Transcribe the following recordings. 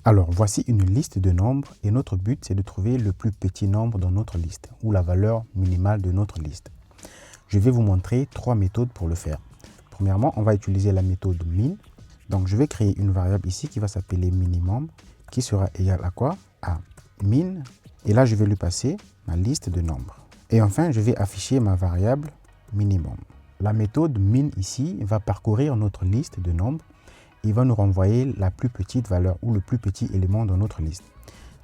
Alors, voici une liste de nombres et notre but, c'est de trouver le plus petit nombre dans notre liste ou la valeur minimale de notre liste. Je vais vous montrer 3 méthodes pour le faire. Premièrement, on va utiliser la méthode min. Donc, je vais créer une variable ici qui va s'appeler minimum, qui sera égale à quoi? À min. Et là, je vais lui passer ma liste de nombres. Et enfin, je vais afficher ma variable minimum. La méthode min ici va parcourir notre liste de nombres. Il va nous renvoyer la plus petite valeur ou le plus petit élément dans notre liste.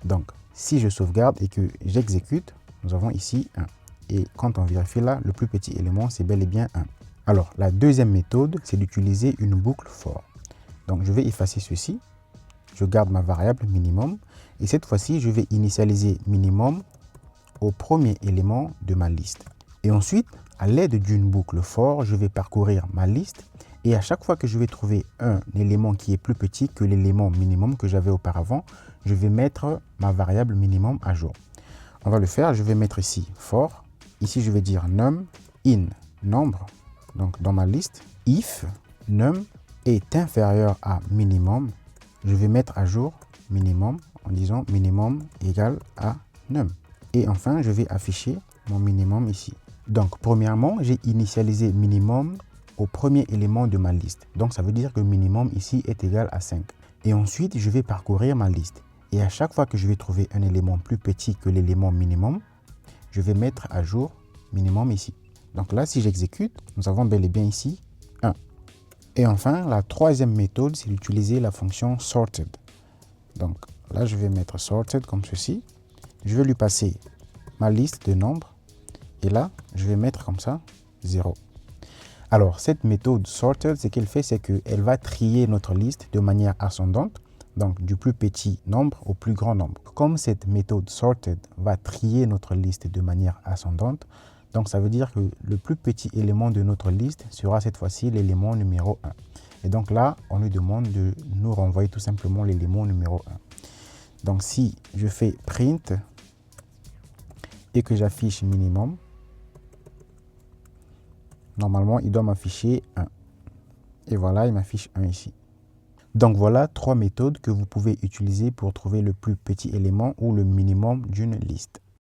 Donc, si je sauvegarde et que j'exécute, nous avons ici 1. Et quand on vérifie là, le plus petit élément, c'est bel et bien 1. Alors, la deuxième méthode, c'est d'utiliser une boucle for. Donc, je vais effacer ceci. Je garde ma variable minimum. Et cette fois-ci, je vais initialiser minimum au premier élément de ma liste. Et ensuite, à l'aide d'une boucle for, je vais parcourir ma liste. Et à chaque fois que je vais trouver un élément qui est plus petit que l'élément minimum que j'avais auparavant, je vais mettre ma variable minimum à jour. On va le faire, je vais mettre ici for. Ici, je vais dire num in nombre. Donc, dans ma liste, if num est inférieur à minimum, je vais mettre à jour minimum en disant minimum égale à num. Et enfin, je vais afficher mon minimum ici. Donc, premièrement, j'ai initialisé minimum au premier élément de ma liste. Donc, ça veut dire que minimum ici est égal à 5. Et ensuite, je vais parcourir ma liste. Et à chaque fois que je vais trouver un élément plus petit que l'élément minimum, je vais mettre à jour minimum ici. Donc là, si j'exécute, nous avons bel et bien ici 1. Et enfin, la troisième méthode, c'est d'utiliser la fonction sorted. Donc là, je vais mettre sorted comme ceci. Je vais lui passer ma liste de nombres. Et là, je vais mettre comme ça 0. Alors, cette méthode sorted, ce qu'elle fait, c'est qu'elle va trier notre liste de manière ascendante, donc du plus petit nombre au plus grand nombre. Comme cette méthode sorted va trier notre liste de manière ascendante, donc ça veut dire que le plus petit élément de notre liste sera cette fois-ci l'élément numéro 1. Et donc là, on lui demande de nous renvoyer tout simplement l'élément numéro 1. Donc si je fais print et que j'affiche minimum, normalement, il doit m'afficher 1. Et voilà, il m'affiche 1 ici. Donc voilà 3 méthodes que vous pouvez utiliser pour trouver le plus petit élément ou le minimum d'une liste.